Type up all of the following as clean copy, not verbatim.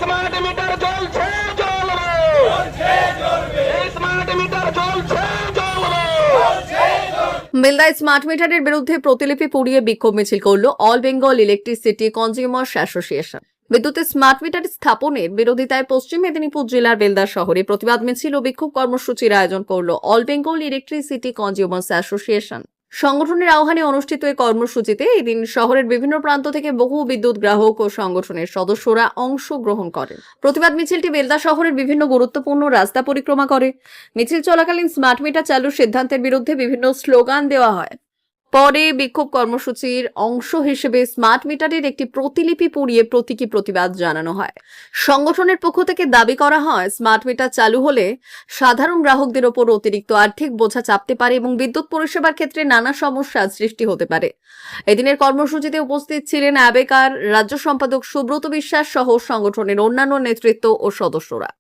Smart meter জ্বলছে জ্বলবে, smart meter জ্বলছে জ্বলবে। বেলদায় স্মার্ট মিটারের বিরুদ্ধে প্রতিলিপি পুড়িয়ে বিক্ষোভ মিছিল করল all Bengal electricity consumers association. বিদ্যুতের স্মার্ট মিটার স্থাপনের বিরোধিতায় পশ্চিম মেদিনীপুর জেলার বেলদা শহরে প্রতিবাদ মিছিল ও বিক্ষোভ কর্মসূচির আয়োজন করল all Bengal electricity consumers association. সংগঠনের আহ্বানে অনুষ্ঠিত এই কর্মসূচিতে এদিন শহরের বিভিন্ন প্রান্ত থেকে বহু বিদ্যুৎ গ্রাহক ও সংগঠনের সদস্যরা অংশগ্রহণ করেন। প্রতিবাদ মিছিলটি বেলদা শহরের বিভিন্ন গুরুত্বপূর্ণ রাস্তা পরিক্রমা করে। মিছিল চলাকালীন স্মার্ট মিটার চালুর সিদ্ধান্তের বিরুদ্ধে বিভিন্ন স্লোগান দেওয়া হয়। পরে বিক্ষোভ কর্মসূচির অংশ হিসেবে স্মার্ট মিটারের একটি প্রতিলিপি পুড়িয়ে প্রতীকী প্রতিবাদ জানানো হয়। সংগঠনের পক্ষ থেকে দাবি করা হয়, স্মার্ট মিটার চালু হলে সাধারণ গ্রাহকদের ওপর অতিরিক্ত আর্থিক বোঝা চাপতে পারে এবং বিদ্যুৎ পরিষেবার ক্ষেত্রে নানা সমস্যার সৃষ্টি হতে পারে। এদিনের কর্মসূচিতে উপস্থিত ছিলেন অ্যাবেকার রাজ্য সম্পাদক সুব্রত বিশ্বাস সহ সংগঠনের অন্যান্য নেতৃত্ব ও সদস্যরা।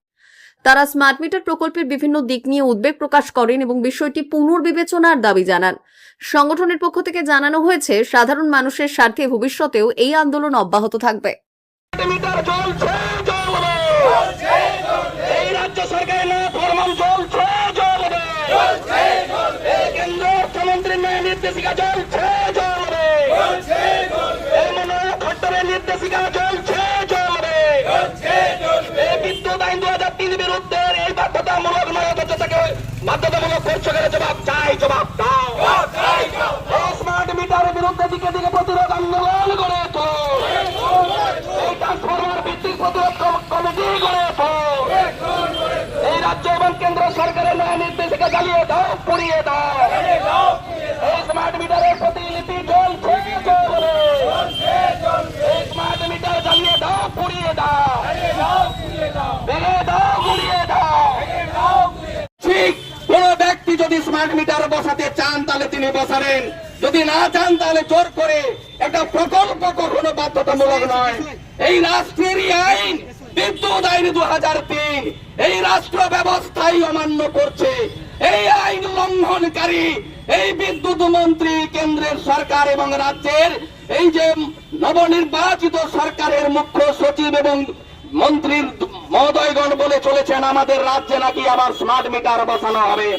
তারা স্মার্ট মিটার প্রকল্পের বিভিন্ন দিক নিয়ে উদ্বেগ প্রকাশ করেন এবং বিষয়টি পুনর্বিবেচনার দাবি জানান। সংগঠনের পক্ষ থেকে জানানো হয়েছে, সাধারণ মানুষের স্বার্থে ভবিষ্যতেও এই আন্দোলন অব্যাহত থাকবে। মিটার জ্বলছে জ্বলবে, এই রাজ্য সরকারের ফরমান চলছে জ্বলবে, কেন্দ্র অর্থমন্ত্রীর নয়া নির্দেশিকা চলছে জ্বলবে, এই মনোহর খট্টরের নির্দেশিকা চলছে জ্বলবে, এই বিদ্যুৎ আইন 2003 বিরুদ্ধে এই বাধ্যতামূলক নয় অথচতাকে বাধ্যতামূলক করছে গেলে জবাব চাই, জবাব দাও। এই স্মার্ট মিটারের বিরুদ্ধে দিকে দিকে প্রতিরোধ আন্দোলন গড়ে তোল, এই ট্রান্সফরমার ভিত্তিক প্রতিরোধ কমিটি গড়ে তোল, এই রাজ্য এবং কেন্দ্র সরকারের নয়া নির্দেশিকা জ্বালিয়ে দাও, পুড়িয়ে দাও। এই স্মার্ট মিটারের প্রতিলিপি চলছে চলবে, এই স্মার্ট মিটার জ্বালিয়ে দাও, পুড়িয়ে দাও, ভেঙে দাও, গুড়িয়ে দাও। ঠিক কোন ব্যক্তি যদি স্মার্ট মিটার বসাতে চান তাহলে তিনি বসাবেন, যদি না চান তাহলে জোর করে একটা প্রকল্প কখনো বাধ্যতামূলক নয়। এই রাষ্ট্রের আইন বিদ্যুৎ আইন 2003 এই রাষ্ট্র ব্যবস্থাই অমান্য করছে। এই আইন লঙ্ঘনকারী এই বিদ্যুৎ মন্ত্রী, কেন্দ্রের সরকার এবং রাজ্যের এই যে নবনির্বাচিত সরকারের মুখ্য সচিব এবং মন্ত্রীর মহোদয়গণ বলে চলেছেন আমাদের রাজ্যে নাকি আবার স্মার্ট মিটার বসানো হবে।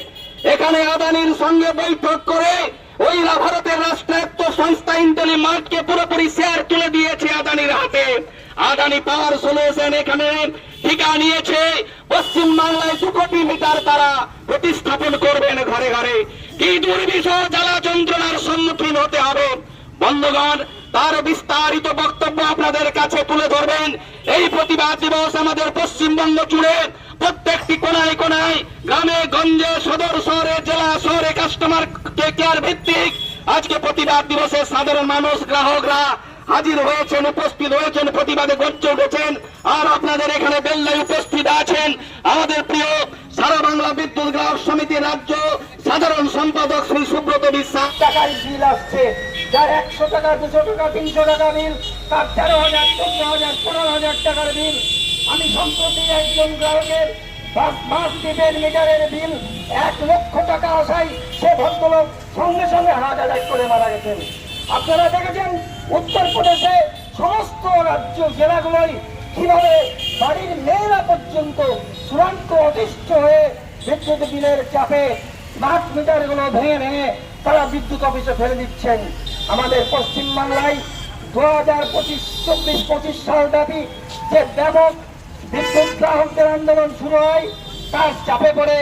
এখানে আদানির সঙ্গে বৈঠক করে ওই ভারতের রাষ্ট্রায়ত্ত সংস্থা ইন্টেলিমার্টকে পুরোপুরি শেয়ার তুলে দিয়েছে আদানির হাতে। আদানি পাওয়ার সলিউশন এখানে ঠিকা নিয়েছে, পশ্চিম বাংলায় 2 কোটি মিটার তারা প্রতিস্থাপন করবেন ঘরে ঘরে। কি দুর্বিষহ জ্বালা যন্ত্রণার সম্মুখীন হতে হবে। বন্ধুগণ, তার বিস্তারিত বক্তব্য আপনাদের কাছে তুলে ধরবেন। এই প্রতিবাদ দিবস আমাদের পশ্চিমবঙ্গ জুড়ে প্রত্যেকটি কোনায় কোনায়, গ্রামে গঞ্জে, সদর শহরে, জেলা শহরে কাস্টমার কেয়ার ভিত্তিক আজকে প্রতিবাদ দিবসে সাধারণ মানুষ, গ্রাহকরা হাজির হয়েছেন, উপস্থিত হয়েছেন, প্রতিবাদে গর্জে উঠেছেন। আর আপনাদের এখানে বেল্লায় উপস্থিত আছেন আমাদের প্রিয় সারা বাংলা বিদ্যুৎ গ্রাহক সমিতির রাজ্য সাধারণ সম্পাদক শ্রী সুব্রত বিশ্বাস। টাকার বিল আসছে, যার 100 টাকা, 200 টাকা, 300 টাকা বিল, তার 13,000, 14,000, 15,000 টাকার বিল। আমি সম্প্রতি একজন গ্রাহকের মাস দ্বীপের মিটারের বিল 1 লক্ষ টাকা আসায় সে ভদ্রলোক সঙ্গে সঙ্গে হার্ট অ্যাটাক করে মারা গেছেন। আপনারা দেখেছেন উত্তরপ্রদেশে সমস্ত রাজ্য জেলাগুলোই কিভাবে বাড়ির মেয়েরা পর্যন্ত চূড়ান্ত অতিষ্ঠ হয়ে বিদ্যুৎ বিলের চাপে স্মার্ট মিটারগুলো ভেঙে ভেঙে তারা বিদ্যুৎ অফিসে ফেলে দিচ্ছেন। আমাদের পশ্চিমবাংলায় 2024-25 সাল ব্যাপী যে ব্যাপক বিদ্যুৎ গ্রাহকদের আন্দোলন শুরু হয়, তার চাপে পড়ে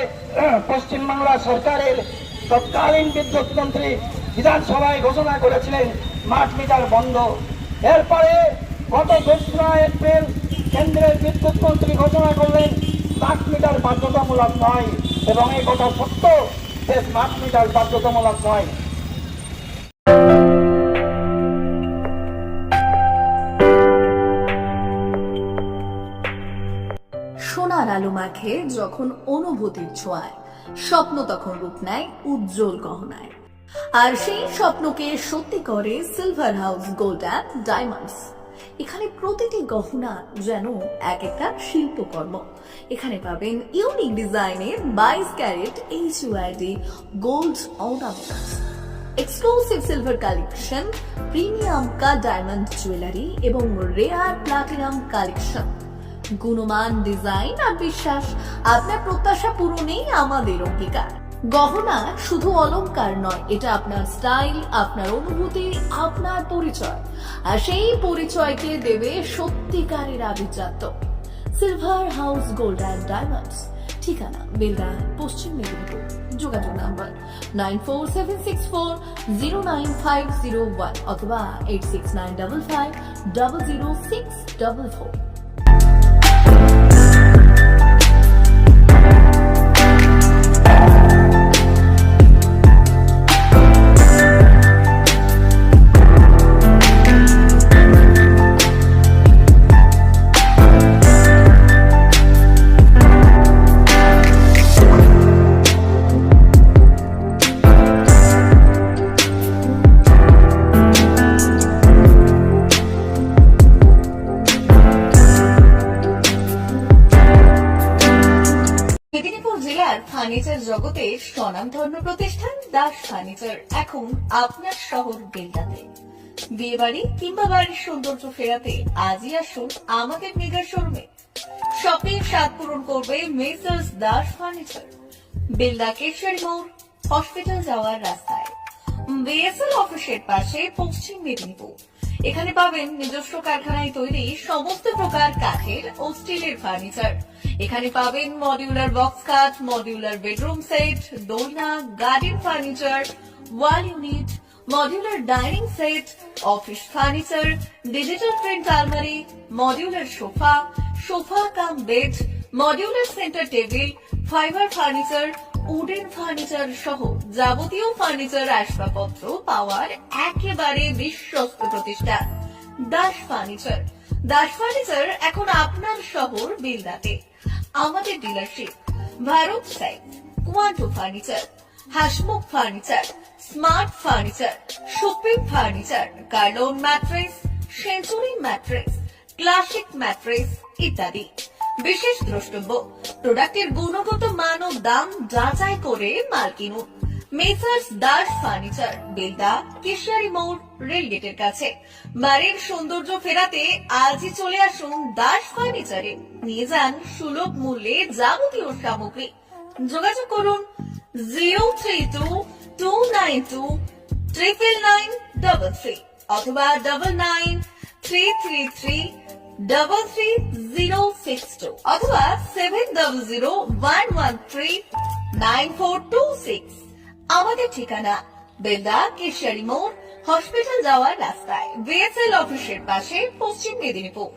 পশ্চিমবাংলা সরকারের তৎকালীন বিদ্যুৎ মন্ত্রী বিধানসভায় ঘোষণা করেছিলেন স্মার্ট মিটার বন্ধ। এরপরে গত 2রা এপ্রিল কেন্দ্রের বিদ্যুৎ মন্ত্রী ঘোষণা করলেন স্মার্ট মিটার বাধ্যতামূলক নয়, এবং এই কথা সত্য যে স্মার্ট মিটার বাধ্যতামূলক নয়। সোনার আলো মাখে যখন অনুভূতির ছোঁয়ায়, স্বপ্ন তখন রূপ নেয় উজ্জ্বল গহনায়। আর সেই স্বপ্নকে সত্যি করে silver house gold and diamonds. এখানে প্রতিটি গহনা যেন এক একটা শিল্পকর্ম। এখানে পাবেন ইউনিক ডিজাইনের 22 carat HUID gold ornaments, exclusive silver collection, premium cut diamond jewellery এবং রেয়ার প্লাটিনাম কালেকশন। গুণমান, ডিজাইন আর বিশ্বাস, আপনার প্রত্যাশা পূরণেই আমাদের অঙ্গীকার। গহনা শুধু অলংকার নয়, এটা আপনার স্টাইল, আপনার অনুভূতি, আপনার পরিচয়। আর সেই পরিচয়কে দেবে সত্যিকারের আভিজাত্য। Silver house gold and diamonds, ঠিকানা বেলদা, পশ্চিম মেদিনীপুর। যোগাযোগ নাম্বার 9476409501 অথবা 8695500644। মেদিনীপুর জেলার ফার্নিচার জগতে স্বনামধন্য প্রতিষ্ঠান দাস ফার্নিচার এখন আপনার শহর বেলদাতে। বিয়ে বাড়ি কিংবা বাড়ির সৌন্দর্য ফেরাতে আজই আসুন আমাদের মেগা শোরুমে। শপিং স্বাদ পূরণ করবে মেসার্স দাস ফার্নিচার, বেলদা কেশরী মোড়, হসপিটাল যাওয়ার রাস্তায়, বিএসএল অফিসের পাশে, পশ্চিম মেদিনীপুর। এখানে পাবেন নিজস্ব কারখানায় তৈরি সমস্ত প্রকার কাঠের ও স্টিলের ফার্নিচার। এখানে পাবেন modular box cut, modular bedroom set, দোলনা, garden furniture, wall unit, modular dining set, office furniture, digital print আলমারি, modular sofa, sofa cum bed, modular centre table, fibre furniture, wooden furniture সহ যাবতীয় ফার্নিচার আসবাবপত্র পাওয়ার একেবারে বিশ্বস্ত প্রতিষ্ঠান দাস ফার্নিচার। দাস ফার্নিচার এখন আপনার শহর বেলদাতে। আমাদের dealership Bharat side, Quanto furniture, Hasmukh furniture, smart furniture, shopping furniture, Kurlon mattress, Century mattress, classic mattress ইত্যাদি। বিশেষ দ্রষ্টব্য, প্রোডাক্টের গুণগত মান ও দাম যাচাই করে মাল কিনুন। মেসার্স দাস ফার্নিচার, বেলদা কেশরী মোড়, রেলগেটের কাছে। বাড়ির সৌন্দর্য ফেরাতে আজই চলে আসুন দাস ফার্নিচারে। নিয়ে যান সুলভ মূল্যে যাবতীয় সামগ্রী। যোগাযোগ করুন 03229299933 অথবা 9933333062 অথবা 7001139426। আমাদের ঠিকানা বেলদা কেশরী মোড়, হসপিটাল যাওয়ার রাস্তায়, বিএসএল অফিসের পাশে, পশ্চিম মেদিনীপুর।